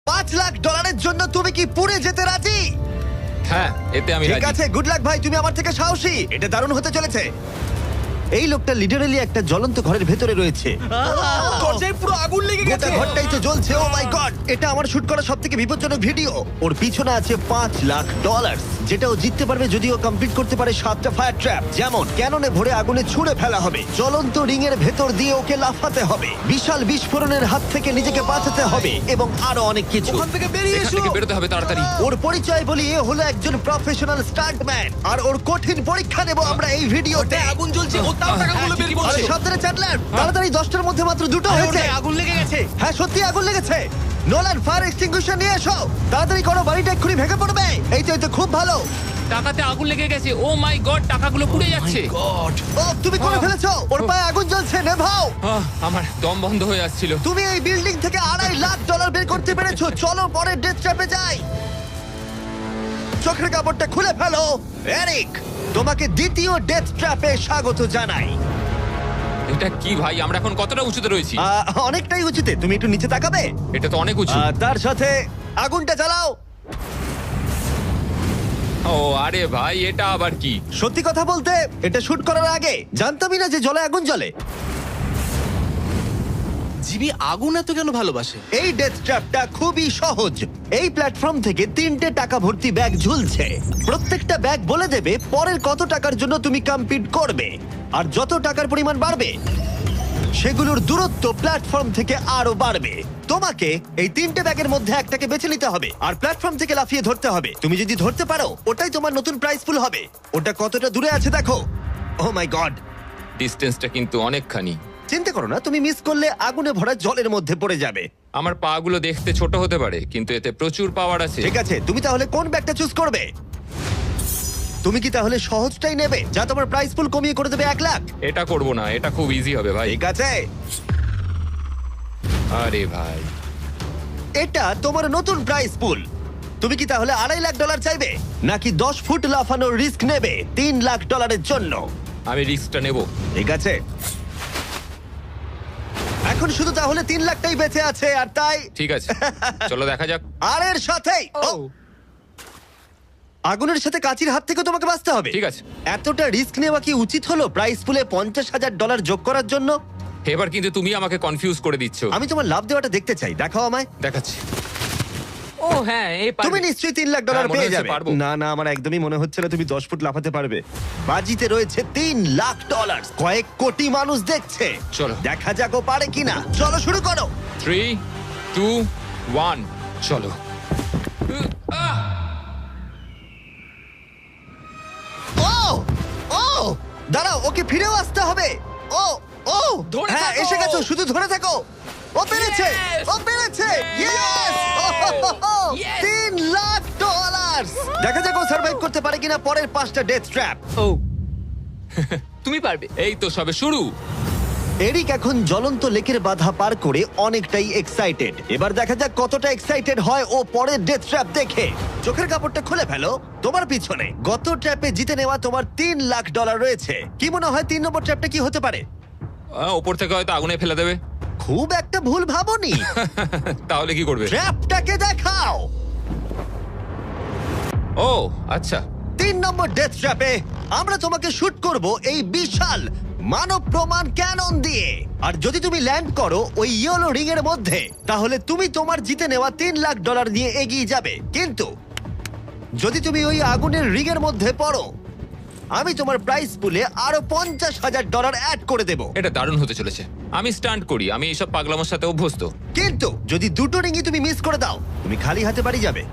$5 লাখ জন্য তুমি কি পুড়ে যেতে রাজি? হ্যাঁ, এতে আমি ঠিক রাজি। আছে, গুড লাক ভাই, তুমি আমার থেকে সাহসী। এটা দারুণ হতে চলেছে। এই লোকটা লিটারালি একটা জ্বলন্ত ঘরের ভেতরে রয়েছে। দরজায় পুরো আগুন লেগে গোটা গেছে। ঘরটাই তো জ্বলছে। ও মাই গড, এটা আমার শুট করা সবথেকে বিপজ্জনক ভিডিও। ওর পিছনে আছে $5 লাখ, যেটা ও জিততে পারবে যদি ও কমপ্লিট করতে পারে 7টা ফায়ার ট্র্যাপ। যেমন ক্যাননে ভরে আগুনে ছুঁড়ে ফেলা হবে, জ্বলন্ত রিং এর ভেতর দিয়ে ওকে লাফাতে হবে, বিশাল বিস্ফোরণের হাত থেকে নিজেকে বাঁচাতে হবে এবং আরো অনেক কিছু। ওখান থেকে বেরিয়ে এখান এসো। থেকে বেরোতে হবে তাড়াতাড়ি। ওর পরিচয় বলি, এ হলো একজন প্রফেশনাল স্টান্টম্যান, আর ওর কঠিন পরীক্ষা নেব আমরা এই ভিডিওতে। ওটায় আগুন জ্বলছে, ও তাও টাকাগুলো বের আরে করছে। সাবধানে চ্যাটলার, তাড়াতাড়ি 10টার মধ্যে মাত্র 2টো হয়েছে। ওটায় আগুন লেগে গেছে। হ্যাঁ সত্যি আগুন লেগেছে। নোলান ফায়ার এক্সটিংগুইশার নিয়ে এসো, তাড়াতাড়ি করো, বাড়িটা এক্ষুনি ভেঙে পড়বে। এই তো খুব ভালো। টাকাতে আগুন লেগে গেছে। ও মাই গড, টাকাগুলো পুড়ে যাচ্ছে। গড। ও তুমি করে ফেলেছো, ওর পায়ে আগুন জ্বলছে, নেভাও। আমার দম বন্ধ হয়ে আসছিল। তুমি এই বিল্ডিং থেকে $2.5 লাখ বের করতে পেরেছো। চলো পরের ডেথ ট্র্যাপে যাই। চোখের কাপড়টা খুলে ফেলো। এরিক, তোমাকে দ্বিতীয় ডেথ ট্র্যাপে স্বাগত জানাই। এটা কি ভাই, আমরা এখন কতটা উঁচুতে রয়েছি? অনেকটাই উচিত, তুমি একটু নিচে তাকাবে। এটা তো অনেক উঁচু। তার সাথে আগুনটা জ্বালাও। ও আরে ভাই, এটা আবার কি? সত্যি কথা বলতে, এটা শুট করার আগে জানতামই না যে জলে আগুন জ্বলে। জিবি আগুন এত কেন ভালোবাসে? এই ডেথ ট্র্যাপটা খুবই সহজ। এই প্ল্যাটফর্ম থেকে 3টে টাকা ভর্তি ব্যাগ ঝুলছে। প্রত্যেকটা ব্যাগ বলে দেবে পরের কত টাকার জন্য তুমি কম্পিট করবে, আর যত টাকার পরিমাণ বাড়বে সেগুলোর দূরত্ব প্ল্যাটফর্ম থেকে আরো বাড়বে। তোমাকে এই 3টে ব্যাগের মধ্যে একটাকে বেছে নিতে হবে আর প্ল্যাটফর্ম থেকে লাফিয়ে ধরতে হবে। তুমি যদি ধরতে পারো, ওটাই তোমার নতুন প্রাইস পুল হবে। ওটা কতটা দূরে আছে দেখো। ও মাই গড, ডিস্টেন্সটা কিন্তু অনেকখানি। চিন্তা করো না, তুমি মিস করলে আগুনে ভরা জলের মধ্যে পড়ে যাবে। আমার পা গুলো দেখতে ছোট হতে পারে, কিন্তু এতে প্রচুর পাওয়ার আছে। ঠিক আছে, তুমি তাহলে কোন ব্যাগটা চুজ করবে? তুমি কি তাহলে সহজটাই নেবে, যা তোমার প্রাইস পুল কমিয়ে করে দেবে 1 লাখ? এটা করব না, এটা খুব ইজি হবে ভাই। ঠিক আছে, আরে ভাই, এটা তোমার নতুন প্রাইস পুল। তুমি কি তাহলে $2.5 লাখ চাইবে, নাকি 10 ফুট লাফানোর রিস্ক নেবে $3 লাখ জন্য? আমি রিস্কটা নেব। ঠিক আছে, এখন শুধু তাহলে 3 লাখটাই বেঁচে আছে, আর তাই ঠিক আছে, চলো দেখা যাক। আর এর সাথেই আগুনের সাথে কাচির হাত থেকে তোমাকে বাঁচতে হবে। ঠিক আছে। এতটা রিস্ক নেওয়া কি উচিত হলো প্রাইস পুলে $50,000 যোগ করার জন্য? এবার কিন্তু তুমি আমাকে কনফিউজ করে দিচ্ছ। আমি তোমার লাভ দেওয়াটা দেখতে চাই, দেখাও আমায়। দেখাচ্ছি। ও হ্যাঁ, এই পারবে। তুমি নিশ্চয়ই $3 লাখ হ্যাঁ, মনে পেয়ে হচ্ছে যাবে। পারবো। না না, আমার একদমই মনে হচ্ছে না তুমি 10 ফুট লাফাতে পারবে। বাজিতে রয়েছে $3 লাখ, কয়েক কোটি মানুষ দেখছে। চলো। দেখা যাক ও পারে কিনা। চলো শুরু করো। 3, 2, 1, চলো। ও ও দাঁড়াও, ওকে ফিরেও আসতে হবে। ও ও ধরে হ্যাঁ, থাকো। এসে গেছো, শুধু ধরে থাকো। ও পেরেছে, Yes! ও পেরেছে। Yes! Yes! $3 লাখ। দেখা যাক ও সার্ভাইভ করতে পারে কিনা পরের 5টা ডেথ ট্র্যাপ। ও তুমি পারবে। এই তো সবে শুরু। এরিক এখন জ্বলন্ত লেকের বাধা পার করে অনেকটাই এক্সাইটেড। এবার দেখা যাক কতটা এক্সাইটেড হয় ও পরের ডেথ ট্র্যাপ দেখে। চোখের কাপড়টা খুলে ফেলো। তোমার পিছনে গত ট্র্যাপে জিতে নেওয়া তোমার $3 লাখ রয়েছে। কি মনে হয় 3 নম্বর ট্র্যাপটা কি হতে পারে? ওপর থেকে হয়তো আগুনে ফেলে দেবে। খুব একটা ভুল ভাবনি। তাহলে কি করবে? ট্র্যাপটাকে দেখাও। ও আচ্ছা। 3 নম্বর ডেথ ট্র্যাপে আমরা তোমাকে শুট করব এই বিশাল মানব প্রমাণ ক্যানন দিয়ে। আর যদি তুমি ল্যান্ড করো ওই ইয়েলো রিং এর মধ্যে, তাহলে তুমি তোমার জিতে নেওয়া $3 লাখ নিয়ে এগিয়ে যাবে। কিন্তু যদি তুমি ওই আগুনের রিং এর মধ্যে পড়ো, আমি তোমার প্রাইস পুলে আরো $50,000 অ্যাড করে দেব। এটা দারুণ হতে চলেছে। আমি স্টান্ট করি, আমি এইসব পাগলামোর সাথে অভ্যস্ত। কিন্তু যদি দুটো রিংই তুমি মিস করে দাও, তুমি খালি হাতে বাড়ি যাবে।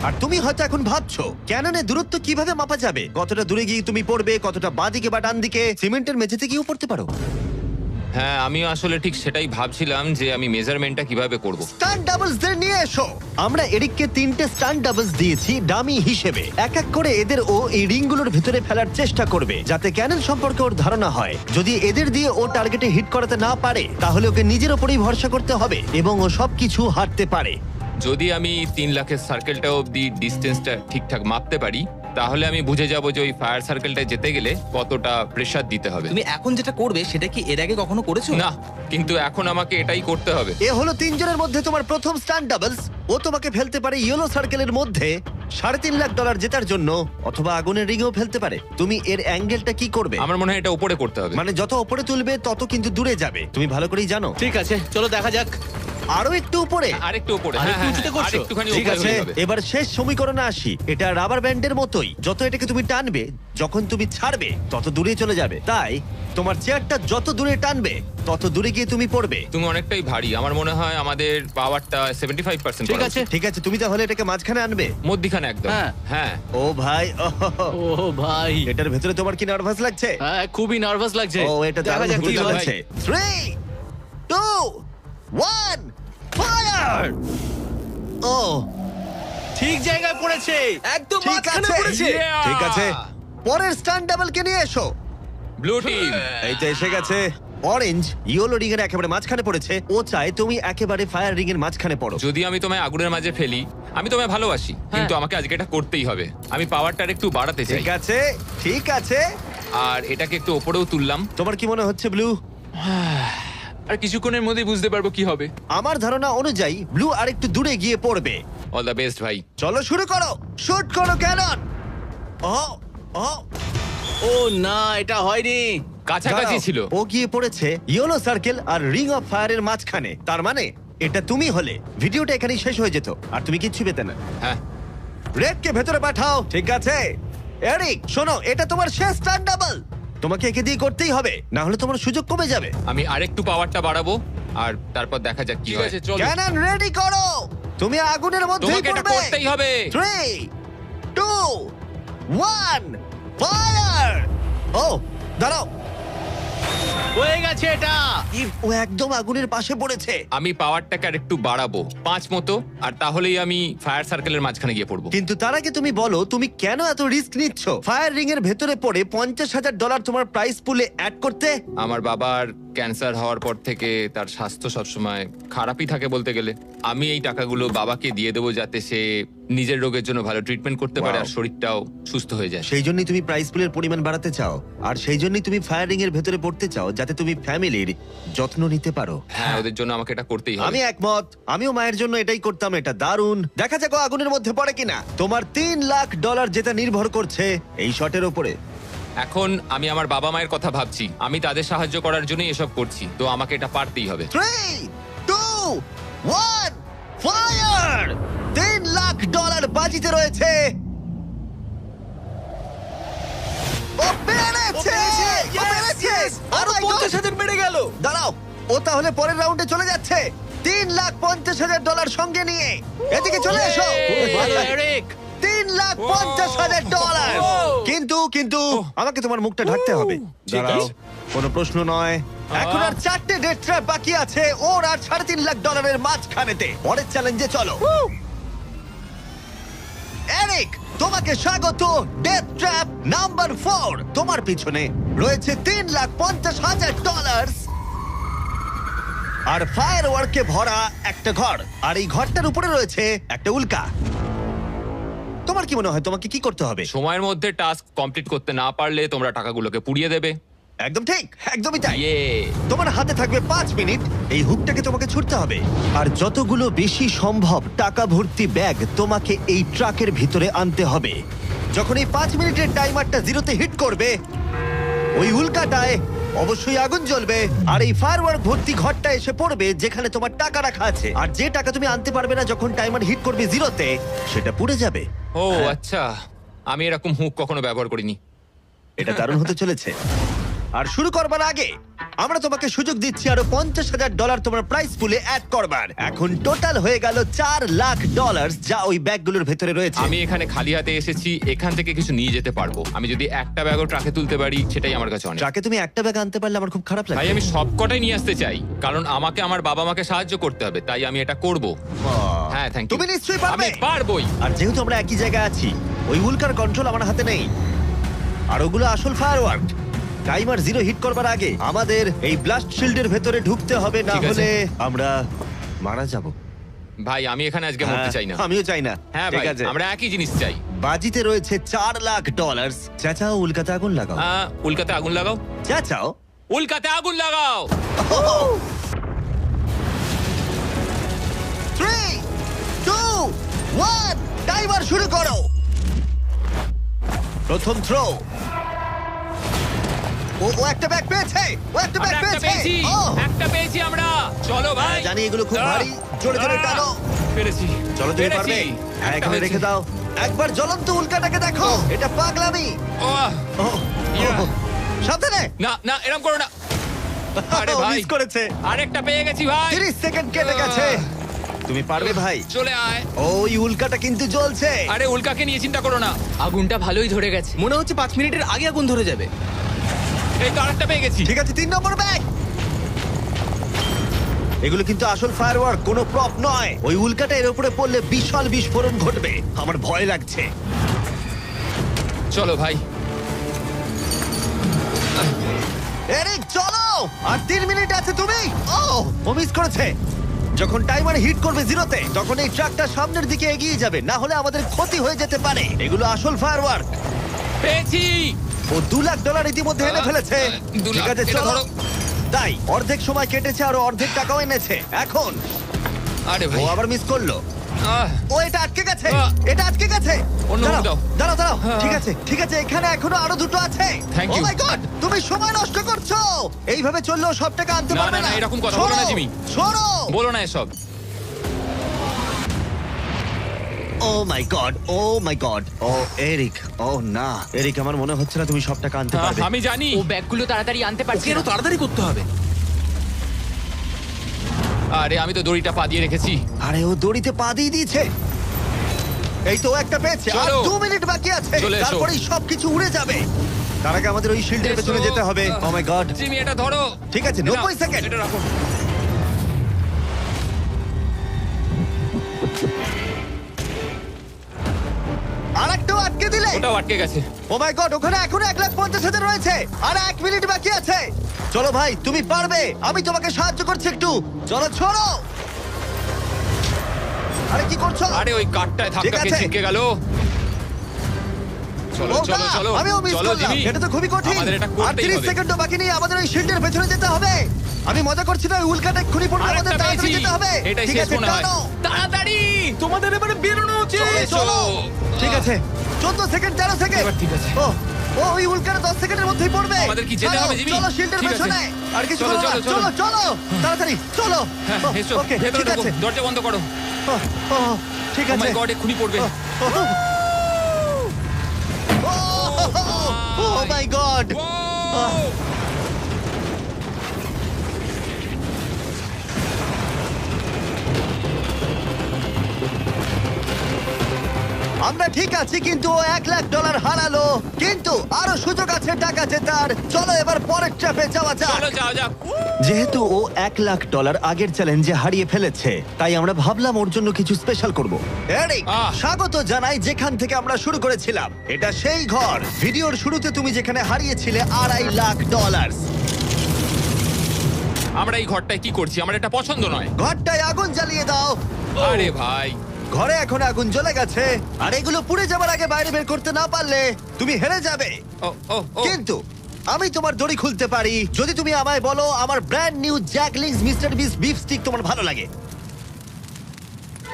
আর তুমি হয়তো এখন ভাবছো, ক্যাননে দূরত্ব কিভাবে মাপা যাবে? কতটা দূরে গিয়ে তুমি পড়বে, কতটা বাঁদিকে বা ডান দিকে? সিমেন্টের মেঝেতে গিয়েও পড়তে পারো। হ্যাঁ, আমি আসলে ঠিক সেটাই ভাবছিলাম যে আমি মেজারমেন্টটা কিভাবে করব। স্টান্ট ডাবলস দের নিয়ে এসো। আমরা এরিককে 3টে স্টান্ট ডাবলস দিয়েছি ডামি হিসেবে। এক এক করে এদের ও এই রিংগুলোর ভিতরে ফেলার চেষ্টা করবে, যাতে ক্যানন সম্পর্কে ওর ধারণা হয়। যদি এদের দিয়ে ও টার্গেটে হিট করাতে না পারে, তাহলে ওকে নিজের ওপরেই ভরসা করতে হবে এবং ও সবকিছু হারতে পারে। যদি আমি 3 লাখের সার্কেলটা অবধি ডিস্টেন্সটা ঠিকঠাক মাপতে পারি, তাহলে আমি বুঝে যাব যে ওই ফায়ার সার্কেলটায় যেতে গেলে কতটা প্রেসার দিতে হবে। তুমি এখন যেটা করবে সেটা কি এর আগে কখনো করেছো? না, কিন্তু এখন আমাকে এটাই করতে হবে। এ হলো তিনজনের মধ্যে তোমার প্রথম স্টান্ট ডাবলস। ও তোমাকে ফেলতে পারে ইয়েলো সার্কেলের মধ্যে $3.5 লাখ জেতার জন্য, অথবা আগুনের রিংও ফেলতে পারে। তুমি এর অ্যাঙ্গেলটা কি করবে? আমার মনে হয় এটা উপরে করতে হবে। মানে যত উপরে তুলবে তত কিন্তু দূরে যাবে, তুমি ভালো করেই জানো। ঠিক আছে, চলো দেখা যাক। আরো একটু উপরে। আরেকটু উপরে। আরেকটু হ্যাঁ, উঁচুতে হ্যাঁ, করছো? আরেকটুখানি ঠিক উপরে আছে, হলেই হবে। এবার শেষ সমীকরণে আসি। এটা রাবার ব্যান্ডের মতোই, যত এটাকে তুমি টানবে, যখন তুমি ছাড়বে তত দূরে চলে যাবে। তাই তোমার চেয়ারটা যত দূরে টানবে তত দূরে গিয়ে তুমি পড়বে। তুমি অনেকটাই ভারী, আমার মনে হয় আমাদের পাওয়ারটা 75%। ঠিক আছে। ঠিক আছে, তুমি তাহলে এটাকে মাঝখানে আনবে। মধ্যিখানে একদম। হ্যাঁ। হ্যাঁ। ও ভাই, ও ভাই, এটার ভেতরে তোমার কি নার্ভাস লাগছে? হ্যাঁ খুবই নার্ভাস লাগছে। ও, এটা দেখা দারুণ যাক হতে কি হয়। চলেছে। 3, 2, 1, ফায়ার! ও, ঠিক জায়গায় পড়েছে, একদম ঠিক মাঝখানে আছে। পড়েছে। Yeah! ঠিক আছে, পরের স্টান্ট ডাবলকে নিয়ে এসো। Blue team. এই তো এসে গেছে। অরেঞ্জ ইয়েলো রিং এর একেবারে মাঝখানে পড়েছে। ও চায় তুমি একেবারে ফায়ার রিং এর মাঝখানে পড়ো। যদি আমি তোমায় আগুনের মাঝে ফেলি, আমি তোমায় ভালোবাসি, কিন্তু আমাকে আজকে এটা করতেই হবে। আমি পাওয়ারটা একটু বাড়াতে চাই, ঠিক আছে, ঠিক আছে। আর এটাকে একটু ওপরেও তুললাম। তোমার কি মনে হচ্ছে ব্লু? আর কিছুক্ষণের মধ্যেই বুঝতে পারবো কি হবে। আমার ধারণা অনুযায়ী ব্লু আরেকটু দূরে গিয়ে পড়বে। অল দ্য বেস্ট ভাই। চলো শুরু করো, শুট করো ক্যানন। ও, ও, ও না, এটা হয়নি। কাছাকাছি দাঁড়াও। ছিল। ও গিয়ে পড়েছে ইয়েলো সার্কেল আর রিং অফ ফায়ারের মাঝখানে। তার মানে এটা তুমি হলে ভিডিওটা এখানেই শেষ হয়ে যেত আর তুমি কিচ্ছু পেতে না। হ্যাঁ। রেডকে ভেতরে পাঠাও। ঠিক আছে এরিক, শোনো, এটা তোমার শেষ টার্ন ডাবল। তোমাকে একে দিয়ে করতেই হবে, না হলে তোমার সুযোগ কমে যাবে। আমি আরেকটু পাওয়ারটা বাড়াবো, আর তারপর দেখা যাক কি ঠিক হয়। আছে, চলো। ক্যানন রেডি করো, তুমি আগুনের মধ্যেই তোমাকে এটা পড়বে। করতেই হবে। 3, 2, 1, ফায়ার! ও, দাঁড়াও, হয়ে গেছে এটা। ও একদম আগুনের পাশে পড়েছে। আমি পাওয়ারটাকে আরেকটু বাড়াবো 5 মতো, আর তাহলেই আমি ফায়ার সার্কেলের মাঝখানে গিয়ে পড়বো। কিন্তু তার আগে তুমি বলো, তুমি কেন এত রিস্ক নিচ্ছ ফায়ার রিং এর ভেতরে পড়ে $50,000 তোমার প্রাইস পুলে অ্যাড করতে? আমার বাবার ক্যান্সার হওয়ার পর থেকে তার স্বাস্থ্য সবসময় খারাপই থাকে বলতে গেলে। আমি এই টাকাগুলো বাবাকে দিয়ে দেবো, যাতে সে নিজের রোগের জন্য ভালো ট্রিটমেন্ট করতে পারে, Wow. আর শরীরটাও সুস্থ হয়ে যায়। সেই জন্যই তুমি প্রাইস পুলের পরিমাণ বাড়াতে চাও, আর সেই জন্যই তুমি ফায়ার রিং এর ভেতরে পড়তে চাও, যাতে তুমি ফ্যামিলির যত্ন নিতে পারো। হ্যাঁ, ওদের জন্য আমাকে এটা করতেই হবে। আমি একমত, আমিও মায়ের জন্য এটাই করতাম। এটা দারুণ। দেখা যাক ও আগুনের মধ্যে পড়ে কিনা। তোমার $3 লাখ যেটা নির্ভর করছে এই শটের উপরে। এখন আমি আমার বাবা মায়ের কথা ভাবছি, আমি তাদের সাহায্য করার জন্যই এসব করছি, তো আমাকে এটা পারতেই হবে। 3, 2, 1, ফায়ার! $3 লাখ বাজিতে রয়েছে। ও পেরেছে! ও পেরেছে! আরো Oh my God! 50,000 বেড়ে গেল। দাঁড়াও, ও তাহলে পরের রাউন্ডে চলে যাচ্ছে $3,50,000 সঙ্গে নিয়ে। এদিকে চলে এসো। ভালো এরিক। $3,50,000। কিন্তু কিন্তু আমাকে তোমার মুখটা ঢাকতে হবে। ঠিক দাঁড়াও, আছে। কোনো প্রশ্ন নয়। এখন আর 4টে ডেথ ট্র্যাপ বাকি আছে, ওর আর $3.5 লাখ মাঝখানেতে। পরের চ্যালেঞ্জে চলো। এরিক, তোমাকে স্বাগত ডেথ ট্র্যাপ নাম্বার 4। তোমার পিছনে রয়েছে $3,50,000 আর ফায়ার ওয়ার্কে ভরা একটা ঘর, আর এই ঘরটার উপরে রয়েছে একটা উল্কা। তোমার কি মনে হয় তোমাকে কি করতে হবে? সময়ের মধ্যে টাস্ক কমপ্লিট করতে না পারলে তোমরা টাকাগুলোকে পুড়িয়ে দেবে। একদম ঠিক, একদমই তাই। ইয়ে। তোমার হাতে থাকবে 5 মিনিট, এই হুকটাকে তোমাকে ছুটতে হবে, আর যতগুলো বেশি সম্ভব টাকা ভর্তি ব্যাগ তোমাকে এই ট্রাকের ভিতরে আনতে হবে। যখন এই 5 মিনিটের টাইমারটা জিরোতে হিট করবে, ওই উল্কাটায় অবশ্যই আগুন জ্বলবে, আর এই ফায়ারওয়ার্ক ভর্তি ঘরটা এসে পড়বে যেখানে তোমার টাকা রাখা আছে। আর যে টাকা তুমি আনতে পারবে না যখন টাইমার হিট করবে জিরোতে, সেটা পুড়ে যাবে। ও আচ্ছা, আমি এরকম হুক কখনো ব্যবহার করিনি। এটা দারুণ হতে চলেছে। আর শুরু করবার আগে আমরা তোমাকে সুযোগ দিচ্ছি আরো $50,000 তোমার প্রাইস পুলে অ্যাড করবার। এখন টোটাল হয়ে গেল $4,00,000, যা ওই ব্যাগগুলোর ভেতরে রয়েছে। আমি এখানে খালি হাতে এসেছি, এখান থেকে কিছু নিয়ে যেতে পারবো। আমি যদি একটা ব্যাগও ট্রাকে তুলতে পারি, সেটাই আমার কাছে অনেক। ট্রাকে তুমি একটা ব্যাগ আনতে পারলে আমার খুব খারাপ ভাই, লাগে। আমি সবকটাই নিয়ে আসতে চাই, কারণ আমাকে আমার বাবা মাকে সাহায্য করতে হবে, তাই আমি এটা করব। হ্যাঁ, থ্যাংক ইউ। তুমি নিশ্চয়ই পারবে। আমি পারবোই। আর যেহেতু আমরা একই জায়গায় আছি, ওই উল্কার কন্ট্রোল আমার হাতে নেই, আর ওগুলো আসল ফায়ারওয়ার্ক। টাইমার জিরো হিট করবার আগে আমাদের এই ব্লাস্ট শিল্ডের ভেতরে ঢুকতে হবে, না ঠিক আছে। হলে আমরা মারা যাব। ভাই, আমি এখানে আজকে মরতে চাই না। আমিও চাই না। হ্যাঁ ঠিক ভাই, আছে। আমরা একই জিনিস চাই। বাজিতে রয়েছে $4 লাখ। চাচাও উল্কাতে আগুন লাগাও। উল্কাতে আগুন লাগাও, চাচাও। উল্কাতে আগুন লাগাও। 3, 2, 1, টাইমার শুরু করো। প্রথম থ্রো। ও একটা ব্যাগ পেয়েছে, ও একটা ব্যাগ আমরা একটা পেয়েছে। পেয়েছি, ও, একটা পেয়েছি আমরা। চলো ভাই, জানি এগুলো খুব ভারী, জোরে জোরে টানো। পেরেছি। চলো তুমি পেরেছি। পারবে। হ্যাঁ, একটা এখানে হয়েছে। রেখে দাও। একবার জ্বলন্ত উল্কাটাকে দেখো, এটা পাগলামি। ওহ, ও, ইয়া। সাবধানে। না না, এরকম করো না। আরে ও, ভাই, মিস করেছে। আরেকটা পেয়ে গেছি ভাই। 30 সেকেন্ড কেটে গেছে। তুমি পারবে ভাই। চলে আয়। ওই উল্কাটা কিন্তু জ্বলছে। আরে উল্কাকে নিয়ে চিন্তা করো না। আগুনটা ভালোই ধরে গেছে। মনে হচ্ছে 5 মিনিটের আগে আগুন ধরে যাবে। এই তো আরেকটা পেয়ে গেছি। ঠিক আছে, 3 নম্বর ব্যাগ। এগুলো কিন্তু আসল ফায়ারওয়ার্ক, কোনো প্রপ নয়। ওই উল্কাটা এর উপরে পড়লে বিশাল বিস্ফোরণ ঘটবে। আমার ভয় লাগছে। চলো ভাই। এরিক চলো, আর 3 মিনিট আছে। তুমি ও মিস করেছে। যখন টাইমার হিট করবে 0-তে, তখন এই ট্রাকটা সামনের দিকে এগিয়ে যাবে, না হলে আমাদের ক্ষতি হয়ে যেতে পারে। এগুলো আসল ফায়ারওয়ার্ক। পেয়েছি। ও $2 লাখ ইতিমধ্যে এনে ফেলেছে। 2 ঠিক লাখ, আছে এটা চলো। ধরো। তাই অর্ধেক সময় কেটেছে আর অর্ধেক টাকাও এনেছে। এখন আরে ও ভাই, আবার মিস করলো। ও এটা আটকে গেছে, এটা আটকে গেছে। অন্য দাঁড়াও, দাও। দাঁড়াও দাঁড়াও। হ্যাঁ। ঠিক আছে ঠিক আছে, এখানে এখনো আরো দুটো আছে। Thank ও you. মাই গড, তুমি সময় নষ্ট করছো। এইভাবে চললেও সব টাকা আনতে না, পারবে না, না। না, এরকম কথা বলো না, সরো, জিমি। সরো। বলো না এসব। ও মাই গড, ও মাই গড। ও এরিক, ও না এরিক, আমার মনে হচ্ছে না তুমি সব টাকা আনতে পারবে। আমি জানি। ও ব্যাগগুলো তাড়াতাড়ি আনতে পারছে ওকে না। আরো তাড়াতাড়ি করতে হবে। আরে আমি তো দড়িটা পা দিয়ে রেখেছি। আরে ও দড়িতে পা দিয়ে দিয়েছে। এই তো ও একটা পেয়েছে, আর চলো। 2 মিনিট বাকি আছে। চলে এসো। তারপরেই সবকিছু উড়ে যাবে। তার আগে আমাদের ওই শিল্ডের এসো। পেছনে যেতে হবে। ও মাই গড। জিমি এটা ধরো। ঠিক আছে, এটা 90 সেকেন্ড। এটা রাখো। আরেকটাও আটকে দিলে। ওটাও আটকে গেছে। ও মাই গড, ওখানে এখনো 1,50,000 রয়েছে। আর 1 মিনিট বাকি আছে। চলো ভাই, তুমি পারবে। আমি তোমাকে সাহায্য করছি একটু। চলো ছোড়ো। আরে কি করছো? আরে ওই কাঠটায় ধাক্কা ঠিক খেয়ে আছে। ছিটকে গেল। চলো ও চলো না, চলো। আমিও মিস চলো করলাম। জিমি। এটা তো খুবই কঠিন। আমাদের এটা আর করতেই 30 হবে। সেকেন্ডও বাকি নেই, আমাদের ওই শিল্ডের পেছনে যেতে হবে। আমি মজা করছি না, ওই উল্কাটা এক্ষুনি পড়বে, আরেকটা আমাদের তাড়াতাড়ি পেয়েছি। যেতে হবে। এটাই ঠিক শেষ আছে, মনে হয়। টানো। তাড়াতাড়ি। তোমাদের এবারে বেরোনো উচিত। চলো, এসো। চলো। ঠিক আছে, 14 সেকেন্ড, 13 সেকেন্ড। এবার ঠিক আছে। ও ও ওই উল্কাটা 10 সেকেন্ডের মধ্যেই পড়বে। আমাদের কি যেতে চলো, হবে, জিমি? চলো শিল্ডের ঠিক আছে। পেছনে। আর কিছু চলো, করো না। চলো, চলো চলো তাড়াতাড়ি চলো। হ্যাঁ, ও, এসো। ওকে, ভেতরে ঠিক ঢোকো। আছে। দরজা বন্ধ করো। ও, ও, ঠিক ও আছে। মাই গড, এক্ষুনি পড়বে। ও মাই গড। ও! আমরা ঠিক আছি, কিন্তু ও $1 লাখ হারালো। কিন্তু আরো সুযোগ আছে টাকা জেতার। চলো এবার পরের ট্র্যাপে যাওয়া যাক। চলো যাও যাক। যেহেতু ও $1 লাখ আগের চ্যালেঞ্জে হারিয়ে ফেলেছে, তাই আমরা ভাবলাম ওর জন্য কিছু স্পেশাল করব। এরিক, আহ। স্বাগত জানাই যেখান থেকে আমরা শুরু করেছিলাম। এটা সেই ঘর, ভিডিওর শুরুতে তুমি যেখানে হারিয়েছিলে $2.5 লাখ। আমরা এই ঘরটায় কি করছি? আমার এটা পছন্দ নয়। ঘরটায় আগুন জ্বালিয়ে দাও। আরে ভাই, ঘরে এখন আগুন জ্বলে গেছে, আর এগুলো পুড়ে যাবার আগে বাইরে বের করতে না পারলে তুমি হেরে যাবে। ও ও ও কিন্তু আমি তোমার দড়ি খুলতে পারি যদি তুমি আমায় বলো আমার ব্র্যান্ড নিউ জ্যাকলিংস মিস্টার বিস বিফ স্টিক তোমার ভালো লাগে।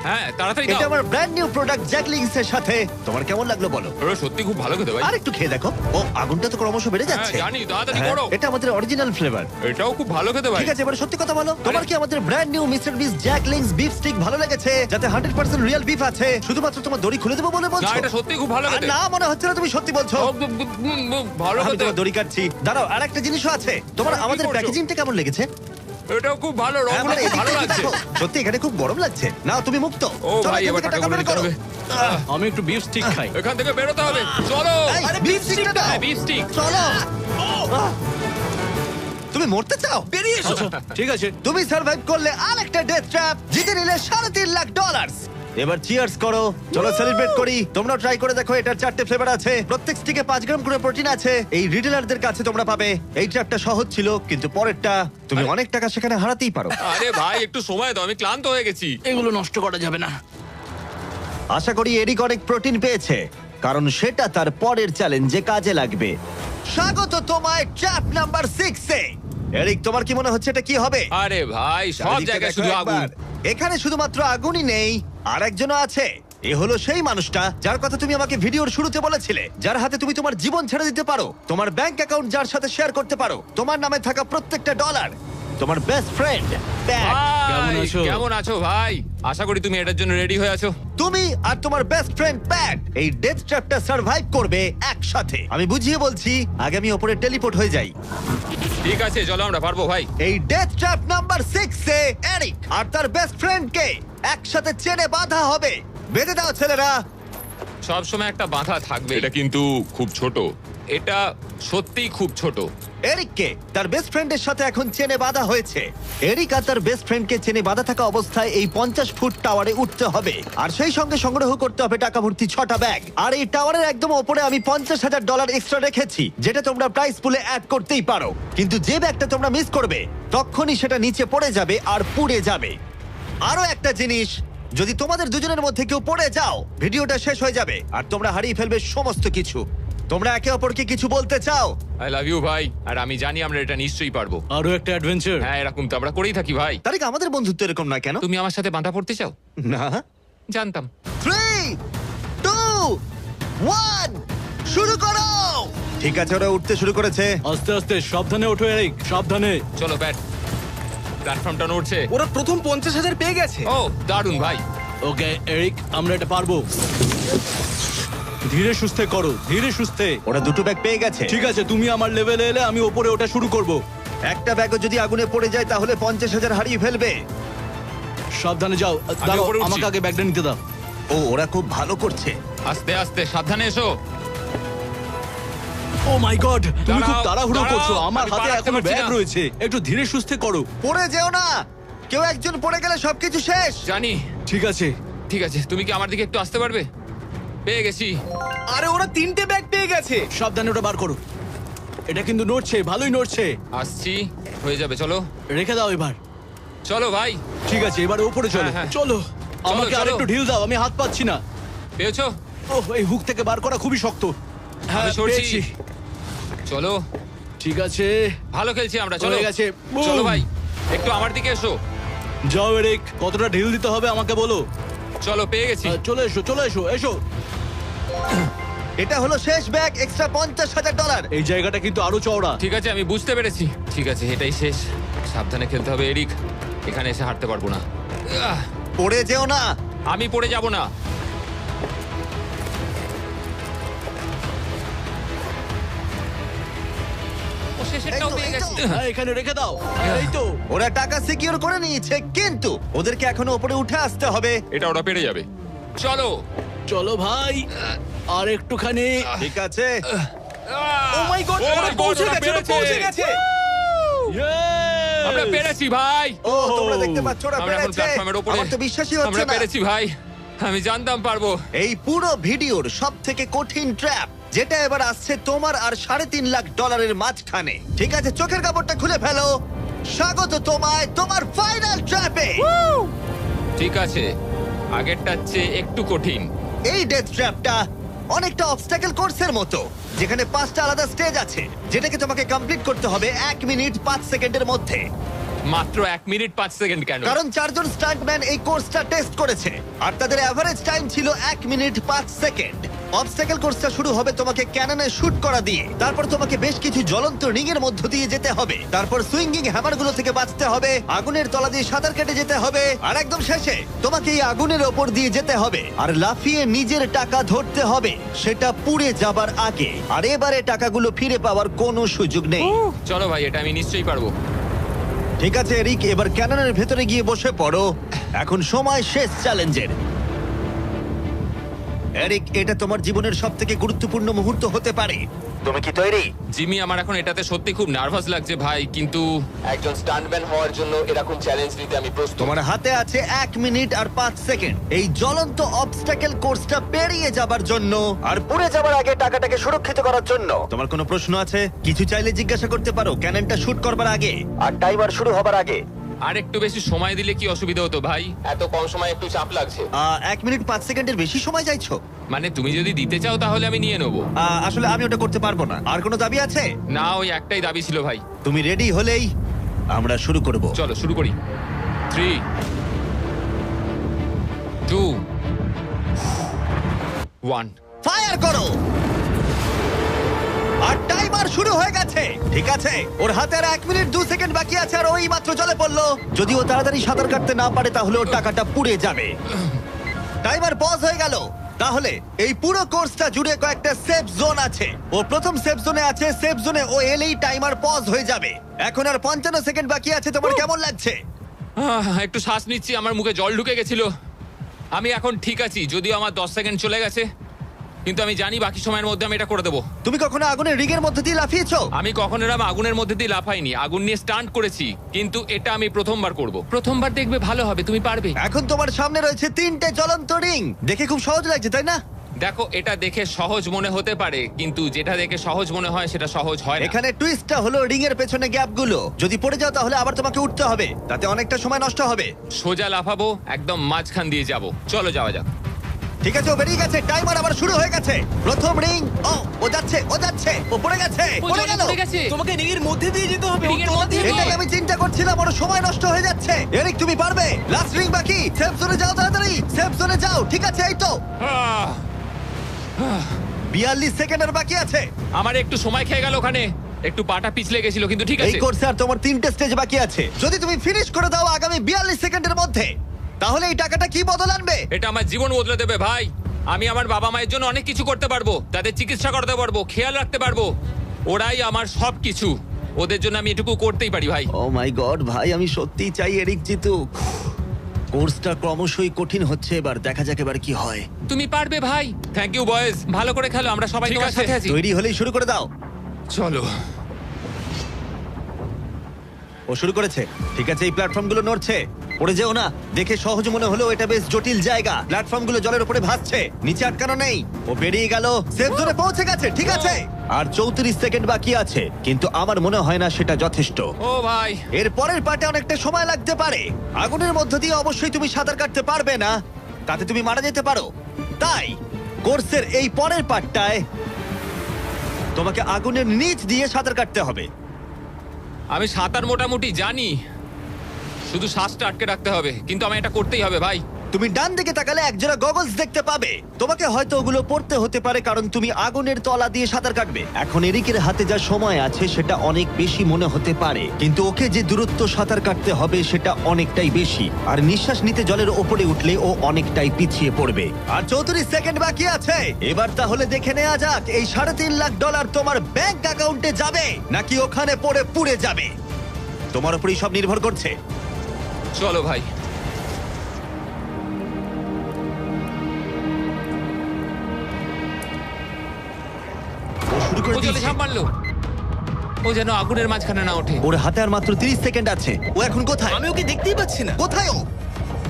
হ্যাঁ, তাড়াতাড়ি এটা দাও। আমার ব্র্যান্ড নিউ প্রোডাক্ট জ্যাকলিংস এর সাথে। তোমার কেমন লাগলো বলো? ওরা সত্যি খুব ভালো খেতে ভাই। আর একটু খেয়ে দেখো। ও আগুনটা তো ক্রমশ বেড়ে হ্যাঁ, যাচ্ছে। জানি, তাড়াতাড়ি হ্যাঁ, করো। এটা আমাদের অরিজিনাল ফ্লেভার। এটাও খুব ভালো খেতে ভাই। ঠিক আছে, এবার সত্যি কথা বলো, তোমার কি আমাদের ব্র্যান্ড নিউ মিস্টার বিস জ্যাকলিংস বিফ স্টিক ভালো লেগেছে, যাতে 100% রিয়েল বিফ আছে? শুধুমাত্র তোমার দড়ি খুলে দেবো বলে না, বলছো? এটা সত্যি খুব ভালো আর খেতে। না, মনে হচ্ছে না তুমি সত্যি বলছো। ভালো আমি খেতে। তোমার দড়ি কাটছি। দাঁড়াও, আর একটা জিনিসও আছে। তোমার কি আমাদের করছো? প্যাকেজিংটা কেমন লেগেছে? এটাও খুব ভালো, হ্যাঁ, রংগুলো মানে খুব ভালো এদিকটা লাগছে। দেখো। সত্যি এখানে খুব গরম লাগছে। নাও, তুমি মুক্ত। ও চলো, ভাই, এখান এবার থেকে টাকাগুলো বের নিতে করো। হবে। আমি একটু বিফ স্টিক খাই। এখান থেকে বেরোতে হবে। চলো। এই, beef stick টা দাও। হ্যাঁ, beef stick। চলো। তুমি মরতে চাও? বেরিয়ে এসো। ঠিক আছে। তুমি সার্ভাইভ করলে আরেকটা ডেথ ট্র্যাপ, জিতে নিলে $3.5 লাখ। এবার চিয়ার্স করো, চলো সেলিব্রেট করি। তোমরা ট্রাই করে দেখো, এটার 4টে ফ্লেভার আছে, প্রত্যেক স্টিকে 5 গ্রাম করে প্রোটিন আছে। এই রিটেলারদের কাছে তোমরা পাবে। এই ট্র্যাপটা সহজ ছিল, কিন্তু পরেরটা তুমি অনেক টাকা সেখানে হারাতেই পারো। আরে ভাই, একটু সময় দাও, আমি ক্লান্ত হয়ে গেছি। এগুলো নষ্ট করা যাবে না। আশা করি এরিক অনেক প্রোটিন পেয়েছে। কারণ সেটা তার পরের চ্যালেঞ্জে কাজে লাগবে। স্বাগত তোমায় ট্র্যাপ নাম্বার 6 এ। এরিক, তোমার কি মনে হচ্ছে এটা কি হবে? আরে ভাই সব চারিদিকে জায়গায় দেখো শুধু আগুন। একবার। এখানে শুধুমাত্র আগুনই নেই, আর একজনও আছে। এ হলো সেই মানুষটা যার কথা তুমি আমাকে ভিডিওর শুরুতে বলেছিলে, যার হাতে তুমি তোমার জীবন ছেড়ে দিতে পারো, তোমার ব্যাংক অ্যাকাউন্ট যার সাথে শেয়ার করতে পারো, তোমার নামে থাকা প্রত্যেকটা ডলার, তোমার বেস্ট ফ্রেন্ড প্যাট। কেমন ভাই, আছো? কেমন আছো ভাই? আশা করি তুমি এটার জন্য রেডি হয়ে আছো। তুমি আর তোমার বেস্ট ফ্রেন্ড প্যাট এই ডেথ ট্র্যাপটা সার্ভাইভ করবে একসাথে। আমি বুঝিয়ে বলছি, আগে আমি ওপরে টেলিপোর্ট হয়ে যাই। ঠিক আছে চলো, আমরা পারবো ভাই। এই ডেথ ট্র্যাপ নাম্বার 6 এ এরিক আর তার বেস্ট ফ্রেন্ডকে একসাথে চেনে বাঁধা হবে। বেঁধে দাও ছেলেরা। সব সময় একটা বাধা থাকবে। এটা কিন্তু খুব ছোট। এটা সত্যিই খুব ছোট। এরিককে তার বেস্ট ফ্রেন্ডের সাথে এখন চেনে বাঁধা হয়েছে। এরিক আর তার বেস্ট ফ্রেন্ডকে চেনে বাঁধা থাকা অবস্থায় এই 50 ফুট টাওয়ারে উঠতে হবে, আর সেই সঙ্গে সংগ্রহ করতে হবে টাকা ভর্তি 6টা ব্যাগ। আর এই টাওয়ারের একদম ওপরে আমি $50,000 এক্সট্রা রেখেছি, যেটা তোমরা প্রাইস পুলে অ্যাড করতেই পারো। কিন্তু যে ব্যাগটা তোমরা মিস করবে তখনই সেটা নিচে পড়ে যাবে আর পুড়ে যাবে। আরো একটা জিনিস, যদি তোমাদের দুজনের মধ্যে কেউ পড়ে যাও, ভিডিওটা শেষ হয়ে যাবে আর তোমরা হারিয়ে ফেলবে সমস্ত কিছু। তোমরা একে অপরকে কিছু বলতে চাও? আই লাভ ইউ ভাই, আর আমি জানি আমরা এটা নিশ্চয়ই পারবো। আরো একটা অ্যাডভেঞ্চার। হ্যাঁ, এরকম তো আমরা করেই থাকি ভাই। তারিক, আমাদের বন্ধুত্ব এরকম নয় কেন? তুমি আমার সাথে বাঁধা পড়তে চাও? না। জানতাম। 3, 2, 1, শুরু করো। ঠিক আছে, ওরা উঠতে শুরু করেছে। আস্তে আস্তে, সাবধানে ওঠো এরিক, সাবধানে। চলো ব্যাট, প্ল্যাটফর্মটা নড়ছে। ওরা প্রথম 50,000 পেয়ে গেছে। ও দারুণ ভাই। ওকে এরিক, আমরা এটা পারবো। ধীরে সুস্থে করো, ধীরে সুস্থে। ওরা দুটো ব্যাগ পেয়ে গেছে। ঠিক আছে, তুমি আমার লেভেলে এলে আমি ওপরে ওটা শুরু করব। একটা ব্যাগও যদি আগুনে পড়ে যায় তাহলে 50,000 হারিয়ে ফেলবে। সাবধানে যাও। দাঁড়াও, উপরে উঠছি। আমাকে আগে ব্যাগটা নিতে দাও। ও, ওরা খুব ভালো করছে। আস্তে আস্তে, সাবধানে এসো। ও মাই গড, তুমি খুব দাঁড়াও, তাড়াহুড়ো দাঁড়াও, করছো। আমার আমি হাতে পা রাখতে এখনো পারছি ব্যাগ না। রয়েছে, একটু ধীরে সুস্থে করো। পড়ে যেও না, কেউ একজন পড়ে গেলে সবকিছু শেষ। জানি। ঠিক আছে। ঠিক আছে, তুমি কি আমার দিকে একটু আসতে পারবে? পেয়ে গেছি। আরে ওরা 3টে ব্যাগ পেয়ে গেছে। সাবধানে ওটা বার করো। এটা কিন্তু নড়ছে, ভালোই নড়ছে। আসছি, হয়ে যাবে। চলো রেখে দাও এবার। চলো ভাই। ঠিক আছে, এবারে উপরে চলো। হ্যাঁ, হ্যাঁ। চলো, আমাকে চলো। আরেকটু ঢিল দাও, আমি হাত পাচ্ছি না। পেয়েছো? ওহ, এই হুক থেকে বার করা খুবই শক্ত। হ্যাঁ, আমি সরছি। পেয়েছি। চলো, ঠিক আছে, ভালো খেলছি আমরা। চলো হয়ে গেছে। বুম। চলো ভাই, একটু আমার দিকে এসো। যাও এরিক, কতটা ঢিল দিতে হবে আমাকে বলো। চলো, পেয়ে গেছি। চলে এসো, চলে এসো, এসো। এটা হলো শেষ ব্যাগ, এক্সট্রা $50,000। এই জায়গাটা কিন্তু আরো চওড়া। ঠিক আছে, আমি বুঝতে পেরেছি। ঠিক আছে, এটাই শেষ। সাবধানে খেলতে হবে এরিক, এখানে এসে হারতে পারবো না। পড়ে যেও না। আমি পড়ে যাব না। ও শেষেরটাও এই তো, পেয়ে এই তো। গেছি। হ্যাঁ, এখানে রেখে দাও। এই তো। ওরা টাকা সিকিউর করে নিয়েছে, কিন্তু ওদেরকে এখনো উপরে উঠে আসতে হবে। এটা ওরা পেরে যাবে। চলো। চলো ভাই, আর একটুখানি। ঠিক আছে, ও মাই গড, Oh ওরা my God, পৌঁছে ওরা গেছে, ওরা পেরেছে। পৌঁছে গেছে। Yes! আমরা পেরেছি ভাই। ও তোমরা দেখতে পাচ্ছ ওরা আমরা এখন পেরেছে। প্ল্যাটফর্মের উপরে। আমার তো বিশ্বাসই হচ্ছে আমরা না। পেরেছি ভাই, আমি জানতাম পারবো। এই পুরো ভিডিওর সবথেকে কঠিন ট্র্যাপ, যেটা এবার আসছে তোমার আর $3.5 লাখ মাঝখানে। ঠিক আছে, চোখের কাপড়টা খুলে ফেলো। স্বাগত তোমায় তোমার ফাইনাল ট্র্যাপে। ঠিক আছে, আগেরটার চেয়ে একটু কঠিন। এই ডেথ ট্র্যাপটা অনেকটা অবস্টাকেল কোর্সের মতো, যেখানে 5টা আলাদা স্টেজ আছে, যেটাকে তোমাকে কমপ্লিট করতে হবে 1 মিনিট 5 সেকেন্ডের মধ্যে। মাত্র 1 মিনিট 5 সেকেন্ড কেন? কারণ 4 জন স্টান্টম্যান এই কোর্সটা টেস্ট করেছে, আর তাদের এভারেজ টাইম ছিল 1 মিনিট 5 সেকেন্ড। অবস্টাকেল কোর্সটা শুরু হবে তোমাকে ক্যাননে শুট করা দিয়ে, তারপর তোমাকে বেশ কিছু জ্বলন্ত রিং এর মধ্য দিয়ে যেতে হবে, তারপর সুইঙ্গিং হ্যামারগুলো থেকে বাঁচতে হবে, আগুনের তলা দিয়ে সাঁতার কেটে যেতে হবে, আর একদম শেষে তোমাকে এই আগুনের ওপর দিয়ে যেতে হবে আর লাফিয়ে নিজের টাকা ধরতে হবে, সেটা পুড়ে যাবার আগে। আর এবারে টাকাগুলো ফিরে পাওয়ার কোনো সুযোগ নেই। চলো ভাই, এটা আমি নিশ্চয়ই পারবো। ঠিক আছে এরিক, এবার ক্যাননের ভেতরে গিয়ে বসে পড়ো। এখন সময় শেষ চ্যালেঞ্জের। এরিক, এটা তোমার জীবনের সবথেকে গুরুত্বপূর্ণ মুহূর্ত হতে পারে। তুমি কি তৈরি? জিমি, আমার এখন এটাতে সত্যি খুব নার্ভাস লাগছে ভাই, কিন্তু একজন স্টান্টম্যান হওয়ার জন্য এরকম চ্যালেঞ্জ নিতে আমি প্রস্তুত। তোমার হাতে আছে 1 মিনিট আর 5 সেকেন্ড এই জ্বলন্ত অবস্টাকেল কোর্সটা পেরিয়ে যাবার জন্য, আর পুড়ে যাবার আগে টাকাটাকে সুরক্ষিত করার জন্য। তোমার কোনো প্রশ্ন আছে? কিছু চাইলে জিজ্ঞাসা করতে পারো ক্যাননটা শুট করবার আগে আর টাইমার শুরু হবার আগে। আর একটু বেশি সময় দিলে কি অসুবিধা হতো ভাই? এত কম সময় একটু চাপ লাগছে। 1 মিনিট 5 সেকেন্ডের বেশি সময় চাইছো? মানে তুমি যদি দিতে চাও তাহলে আমি নিয়ে নেবো। আসলে আমি ওটা করতে পারবো না। আর কোনো দাবি আছে? না, ওই একটাই দাবি ছিল ভাই। তুমি রেডি হলেই আমরা শুরু করব। চলো শুরু করি। 3 2 1 ফায়ার করো। আর টাইমার শুরু হয়ে গেছে। ঠিক আছে, ওর হাতে আর 1 মিনিট 2 সেকেন্ড বাকি আছে, আর ওই মাত্র জলে পড়লো। যদি ও তাড়াতাড়ি সাঁতার কাটতে না পারে তাহলে ওর টাকাটা পুড়ে যাবে। টাইমার পজ হয়ে গেল। তাহলে এই পুরো কোর্সটা জুড়ে কয়েকটা সেফ জোন আছে। ও প্রথম সেফ জোনে আছে। সেফ জোনে ও এলেই টাইমার পজ হয়ে যাবে। এখন আর 55 সেকেন্ড বাকি আছে। তোমার কেমন লাগছে? একটু শ্বাস নিচ্ছি, আমার মুখে জল ঢুকে গেছিল। আমি এখন ঠিক আছি, যদিও আমার 10 সেকেন্ড চলে গেছে, কিন্তু আমি জানি বাকি সময়ের মধ্যে আমি এটা করে দেবো। তুমি কখনো আগুনের রিগের মধ্যে দিয়ে লাফিয়েছো? আমি কখনো এরকম আগুনের মধ্যে দিয়ে লাফাইনি, আগুন নিয়ে স্টান্ট করেছি, কিন্তু এটা আমি প্রথমবার করব। প্রথমবার দেখবে ভালো হবে, তুমি পারবে। এখন তোমার সামনে রয়েছে 3টে জ্বলন্ত রিং। দেখে খুব সহজ লাগছে, তাই না? দেখো, এটা দেখে সহজ মনে হতে পারে, কিন্তু যেটা দেখে সহজ মনে হয় সেটা সহজ হয় না। এখানে টুইস্টটা হলো রিং এর পেছনে গ্যাপগুলো। যদি পড়ে যাও তাহলে আবার তোমাকে উঠতে হবে, তাতে অনেকটা সময় নষ্ট হবে। সোজা লাফাবো, একদম মাঝখান দিয়ে যাব। চলো যাওয়া যাক। ঠিক আছে, ও বেরিয়ে গেছে। টাইমার আবার শুরু হয়ে গেছে। প্রথম রিং। ও যাচ্ছে, ও পড়ে গেছে। ও পড়ে জলে গেল। পড়ে গেছে। তোমাকে রিং এর মধ্যে দিয়ে যেতে হবে। রিং এর মধ্যে দিয়ে। এটাই আমি চিন্তা করছিলাম, ওর সময় নষ্ট হয়ে যাচ্ছে। এরিক, তুমি পারবে। লাস্ট রিং বাকি। সেফ জোনে যাও, তাড়াতাড়ি সেফ জোনে যাও। ঠিক আছে, এই তো আহ, 42 সেকেন্ডের বাকি আছে। আমার একটু সময় খেয়ে গেল ওখানে, একটু পাটা পিছলে গেছিল, কিন্তু ঠিক এই আছে। কোর্সে আর তোমার 3টে স্টেজ বাকি আছে। যদি তুমি ফিনিশ করে দাও আগামী 42 সেকেন্ডের মধ্যে, তাহলে এই টাকাটা কি বদল আনবে? এটা আমার জীবন বদলে দেবে ভাই। আমি আমার বাবা মায়ের জন্য অনেক কিছু করতে পারবো, তাদের চিকিৎসা করতে পারবো, খেয়াল রাখতে পারবো। ওরাই আমার সবকিছু, ওদের জন্য আমি এটুকু করতেই পারি ভাই। ও মাই গড ভাই, আমি সত্যিই চাই এরিক জিতুক। কোর্সটা ক্রমশই কঠিন হচ্ছে, এবার দেখা যাক এবার কি হয়। তুমি পারবে ভাই। থ্যাংক ইউ বয়েজ, ভালো করে খেলো, আমরা সবাই ঠিক তোমার আছে। সাথে আছি। তৈরি হলেই শুরু করে দাও। চলো। ও শুরু করেছে। ঠিক আছে, এই প্ল্যাটফর্মগুলো নড়ছে। পড়ে যেও না। দেখে সহজ মনে হলেও এটা বেশ জটিল জায়গা। প্ল্যাটফর্মগুলো জলের উপরে ভাসছে, নিচে আটকানো নেই। ও বেরিয়ে গেল, সেফ জোনে পৌঁছে গেছে। ঠিক আছে, আর 34 সেকেন্ড বাকি আছে, কিন্তু আমার মনে হয় না সেটা যথেষ্ট। ও ভাই, এর পরের পার্টে অনেকটা সময় লাগতে পারে। আগুনের মধ্য দিয়ে অবশ্যই তুমি সাঁতার কাটতে পারবে না, তাতে তুমি মারা যেতে পারো। তাই কোর্সের এই পরের পার্টটায় তোমাকে আগুনের নিচ দিয়ে সাঁতার কাটতে হবে। আমি সাঁতার মোটামুটি জানি, শুধু শ্বাসটা আটকে রাখতে হবে, কিন্তু আমি এটা করতেই হবে ভাই। তুমি ডান দিকে তাকালে একজোড়া গগলস দেখতে পাবে। তোমাকে হয়তো ওগুলো পড়তে হতে পারে, কারণ তুমি আগুনের তলা দিয়ে সাঁতার কাটবে। এখন এরিকের হাতে যা সময় আছে সেটা অনেক বেশি মনে হতে পারে, কিন্তু ওকে যে দূরত্ব সাঁতার কাটতে হবে সেটা অনেকটাই বেশি। আর নিঃশ্বাস নিতে জলের ওপরে উঠলে ও অনেকটাই পিছিয়ে পড়বে। আর 34 সেকেন্ড বাকি আছে। এবার তাহলে দেখে নেওয়া যাক এই $3.5 লাখ তোমার ব্যাংক অ্যাকাউন্টে যাবে নাকি ওখানে পড়ে পুড়ে যাবে। তোমার উপরই সব নির্ভর করছে। চলো ভাই। ও শুরু করে ও জলে দিয়েছে। ঝাঁপ মারলো, ও যেন আগুনের মাঝখানে না ওঠে। ওর হাতে আর মাত্র 30 সেকেন্ড আছে। ও এখন কোথায়? আমি ওকে দেখতেই পাচ্ছি না। কোথায় ও?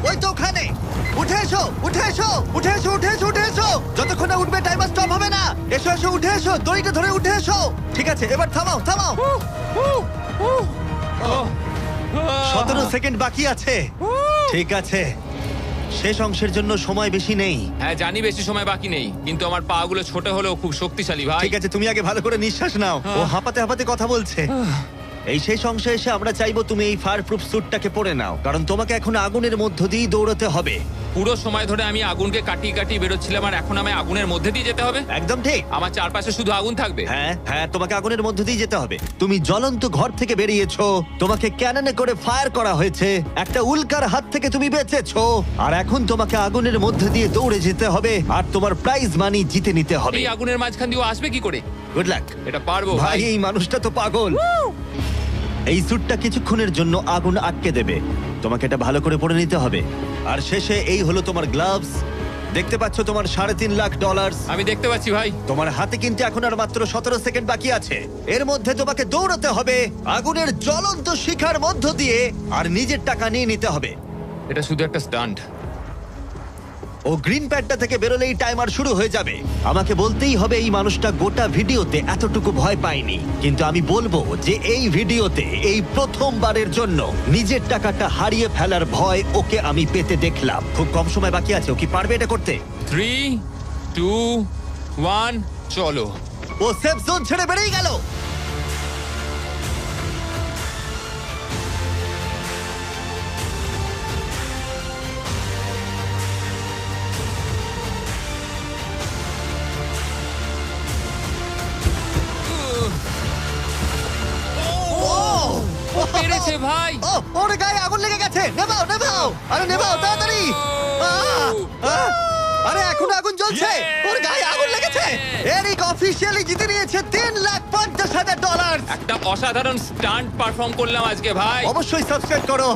ওই তো ওখানে। উঠে এসো, উঠে এসো, উঠে এসো, উঠে এসো, উঠে এসো। যতক্ষণ না উঠবে টাইমার স্টপ হবে না। এসো এসো, উঠে এসো, দড়িটা ধরে উঠে এসো। ঠিক আছে, এবার থামাও, থামাও। 17 সেকেন্ড বাকি আছে। ঠিক আছে, শেষ অংশের জন্য সময় বেশি নেই। হ্যাঁ জানি বেশি সময় বাকি নেই, কিন্তু আমার পা গুলো ছোট হলেও খুব শক্তিশালী ভাই। ঠিক আছে, তুমি আগে ভালো করে নিঃশ্বাস নাও। ও হাঁপাতে হাঁপাতে কথা বলছে। এই শেষ অংশে এসে আমরা চাইবো তুমি এই ফায়ার প্রুফ স্যুটটাকে পরে নাও, কারণ তোমাকে এখন আগুনের মধ্য দিয়ে দৌড়াতে হবে। পুরো সময় ধরে আমি আগুনকে কাটিয়ে কাটিয়ে বেরোচ্ছিলাম, আর এখন আমি আগুনের মধ্যে দিয়ে যেতে হবে। একদম ঠিক। আমার চারপাশে শুধু আগুন থাকবে। হ্যাঁ হ্যাঁ, তোমাকে আগুনের মধ্য দিয়ে যেতে হবে। তুমি জ্বলন্ত ঘর থেকে বেরিয়েছো, তোমাকে ক্যাননে করে ফায়ার করা হয়েছে, একটা উল্কার হাত থেকে তুমি বেঁচেছো, আর এখন তোমাকে আগুনের মধ্য দিয়ে দৌড়ে যেতে হবে, আর তোমার প্রাইজ মানি জিতে নিতে হবে। এই আগুনের মাঝখান দিয়ে ও আসবে কি করে? Good luck. এটা পারবো ভাই, ভাই। এই মানুষটা তো পাগল। এই স্যুটটা কিছুক্ষণের জন্য আগুন আটকে দেবে, তোমাকে এটা ভালো করে পরে নিতে হবে। আর শেষে এই হলো তোমার গ্লাভস। দেখতে পাচ্ছ তোমার $3.5 লাখ। আমি দেখতে পাচ্ছি ভাই। তোমার হাতে কিন্তু এখন আর মাত্র 17 সেকেন্ড বাকি আছে। এর মধ্যে তোমাকে দৌড়াতে হবে আগুনের জ্বলন্ত শিখার মধ্য দিয়ে, আর নিজের টাকা নিয়ে নিতে হবে। এটা শুধু একটা স্টান্ট। ও গ্রিন প্যাডটা থেকে বেরোলেই টাইমার শুরু হয়ে যাবে। আমাকে বলতেই হবে এই মানুষটা গোটা ভিডিওতে এতটুকু ভয় পায়নি, কিন্তু আমি বলবো যে এই ভিডিওতে এই প্রথমবারের জন্য নিজের টাকাটা হারিয়ে ফেলার ভয় ওকে আমি পেতে দেখলাম। খুব কম সময় বাকি আছে, ও কি পারবে এটা করতে? 3, 2, 1, চলো। ও সেফ জোন ছেড়ে বেরিয়ে গেল। পেরেছে ভাই। ও ওর গায়ে আগুন লেগে গেছে। নেভাও নেভাও, আরে নেভাও তাড়াতাড়ি। আরে এখনো আগুন জ্বলছে, ওর গায়ে আগুন লেগেছে। এরিক অফিশিয়ালি জিতে নিয়েছে $3,50,000। একটা অসাধারণ স্টান্ট পারফর্ম করলাম আজকে ভাই। অবশ্যই সাবস্ক্রাইব করো